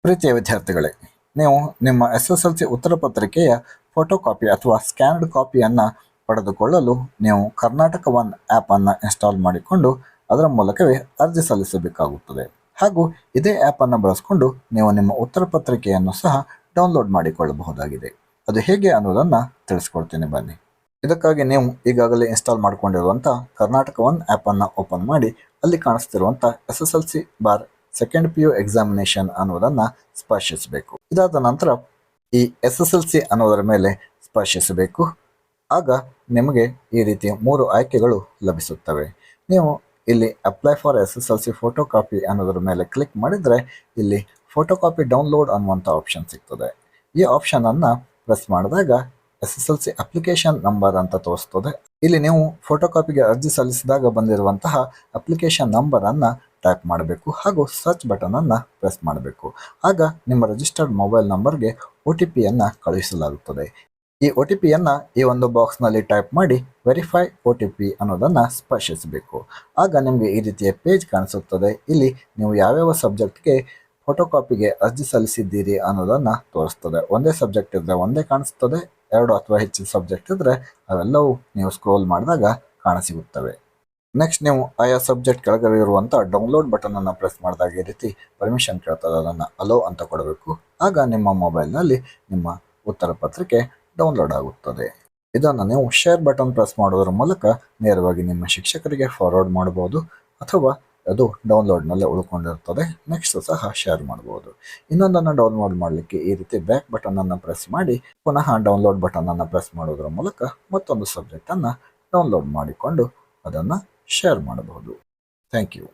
ಪ್ರೀತಿಯ ವಿದ್ಯಾರ್ಥಿಗಳೇ, ನೀವು ನಿಮ್ಮ SSLC ಉತ್ತರ ಪತ್ರಿಕೆಯ ಫೋಟೋ ಕಾಪಿ ಅಥವಾ ಸ್ಕ್ಯಾನ್ಡ್ ಕಾಪಿಯನ್ನು ಪಡೆದುಕೊಳ್ಳಲು ನೀವು ಕರ್ನಾಟಕ ಒನ್ ಆ್ಯಪನ್ನು ಇನ್ಸ್ಟಾಲ್ ಮಾಡಿಕೊಂಡು ಅದರ ಮೂಲಕವೇ ಅರ್ಜಿ ಸಲ್ಲಿಸಬೇಕಾಗುತ್ತದೆ. ಹಾಗೂ ಇದೇ ಆ್ಯಪನ್ನು ಬಳಸಿಕೊಂಡು ನೀವು ನಿಮ್ಮ ಉತ್ತರ ಪತ್ರಿಕೆಯನ್ನು ಸಹ ಡೌನ್ಲೋಡ್ ಮಾಡಿಕೊಳ್ಳಬಹುದಾಗಿದೆ. ಅದು ಹೇಗೆ ಅನ್ನೋದನ್ನು ತಿಳಿಸ್ಕೊಡ್ತೀನಿ ಬನ್ನಿ. ಇದಕ್ಕಾಗಿ ನೀವು ಈಗಾಗಲೇ ಇನ್ಸ್ಟಾಲ್ ಮಾಡಿಕೊಂಡಿರುವಂಥ ಕರ್ನಾಟಕ ಒನ್ ಆ್ಯಪನ್ನು ಓಪನ್ ಮಾಡಿ ಅಲ್ಲಿ ಕಾಣಿಸ್ತಿರುವಂಥ SSLC bar second PU examination ಅನ್ನೋದನ್ನು ಸ್ಪರ್ಶಿಸಬೇಕು. ಇದಾದ ನಂತರ ಈ SSLC ಅನ್ನೋದರ ಮೇಲೆ ಸ್ಪರ್ಶಿಸಬೇಕು. ಆಗ ನಿಮಗೆ ಈ ರೀತಿಯ 3 ಆಯ್ಕೆಗಳು ಲಭಿಸುತ್ತವೆ. ನೀವು ಇಲ್ಲಿ apply for SSLC photo copy ಅನ್ನೋದ್ರ ಮೇಲೆ ಕ್ಲಿಕ್ ಮಾಡಿದರೆ ಇಲ್ಲಿ ಫೋಟೋ ಕಾಪಿ ಡೌನ್ಲೋಡ್ ಅನ್ನುವಂಥ ಆಪ್ಷನ್ ಸಿಗ್ತದೆ. ಈ ಆಪ್ಷನನ್ನು ಪ್ರೆಸ್ ಮಾಡಿದಾಗ SSLC ಅಪ್ಲಿಕೇಶನ್ ನಂಬರ್ ಅಂತ ತೋರಿಸ್ತದೆ. ಇಲ್ಲಿ ನೀವು ಫೋಟೋ ಕಾಪಿಗೆ ಅರ್ಜಿ ಸಲ್ಲಿಸಿದಾಗ ಬಂದಿರುವಂತಹ ಅಪ್ಲಿಕೇಶನ್ ನಂಬರನ್ನು ಟೈಪ್ ಮಾಡಬೇಕು ಹಾಗೂ ಸರ್ಚ್ ಬಟನನ್ನು ಪ್ರೆಸ್ ಮಾಡಬೇಕು. ಆಗ ನಿಮ್ಮ ರಿಜಿಸ್ಟರ್ಡ್ ಮೊಬೈಲ್ ನಂಬರ್ಗೆ OTPಯನ್ನು ಕಳುಹಿಸಲಾಗುತ್ತದೆ. ಈ OTPಯನ್ನು ಈ ಒಂದು ಬಾಕ್ಸ್ನಲ್ಲಿ ಟೈಪ್ ಮಾಡಿ ವೆರಿಫೈ OTP ಅನ್ನೋದನ್ನು ಸ್ಪರ್ಶಿಸಬೇಕು. ಆಗ ನಿಮಗೆ ಈ ರೀತಿಯ ಪೇಜ್ ಕಾಣಿಸುತ್ತದೆ. ಇಲ್ಲಿ ನೀವು ಯಾವ್ಯಾವ ಸಬ್ಜೆಕ್ಟ್ಗೆ ಫೋಟೋ ಕಾಪಿಗೆ ಅರ್ಜಿ ಸಲ್ಲಿಸಿದ್ದೀರಿ ಅನ್ನೋದನ್ನು ತೋರಿಸ್ತದೆ. ಒಂದೇ ಸಬ್ಜೆಕ್ಟ್ ಇದ್ದರೆ ಒಂದೇ ಕಾಣಿಸ್ತದೆ, 2 ಅಥವಾ ಹೆಚ್ಚಿನ ಸಬ್ಜೆಕ್ಟ್ ಇದ್ದರೆ ಅವೆಲ್ಲವೂ ನೀವು ಸ್ಕ್ರೋಲ್ ಮಾಡಿದಾಗ ಕಾಣಸಿಗುತ್ತವೆ. ನೆಕ್ಸ್ಟ್ ನೀವು ಆಯಾ ಸಬ್ಜೆಕ್ಟ್ ಕೆಳಗಡೆ ಇರುವಂಥ ಡೌನ್ಲೋಡ್ ಬಟನನ್ನು ಪ್ರೆಸ್ ಮಾಡಿದಾಗ ಈ ರೀತಿ ಪರ್ಮಿಷನ್ ಕೇಳ್ತದೆ, ಅದನ್ನು ಅಲೋ ಅಂತ ಕೊಡಬೇಕು. ಆಗ ನಿಮ್ಮ ಮೊಬೈಲ್ನಲ್ಲಿ ನಿಮ್ಮ ಉತ್ತರ ಪತ್ರಿಕೆ ಡೌನ್ಲೋಡ್ ಆಗುತ್ತದೆ. ಇದನ್ನು ನೀವು ಶೇರ್ ಬಟನ್ ಪ್ರೆಸ್ ಮಾಡೋದ್ರ ಮೂಲಕ ನೇರವಾಗಿ ನಿಮ್ಮ ಶಿಕ್ಷಕರಿಗೆ ಫಾರ್ವರ್ಡ್ ಮಾಡ್ಬೋದು, ಅಥವಾ ಅದು ಡೌನ್ಲೋಡ್ನಲ್ಲೇ ಉಳ್ಕೊಂಡಿರ್ತದೆ. ನೆಕ್ಸ್ಟ್ ಸಹ ಶೇರ್ ಮಾಡ್ಬೋದು. ಇನ್ನೊಂದನ್ನು ಡೌನ್ಲೋಡ್ ಮಾಡಲಿಕ್ಕೆ ಈ ರೀತಿ ಬ್ಯಾಕ್ ಬಟನನ್ನು ಪ್ರೆಸ್ ಮಾಡಿ ಪುನಃ ಡೌನ್ಲೋಡ್ ಬಟನನ್ನು ಪ್ರೆಸ್ ಮಾಡೋದ್ರ ಮೂಲಕ ಮತ್ತೊಂದು ಸಬ್ಜೆಕ್ಟನ್ನು ಡೌನ್ಲೋಡ್ ಮಾಡಿಕೊಂಡು ಅದನ್ನು ಶೇರ್ ಮಾಡಬಹುದು. Thank you.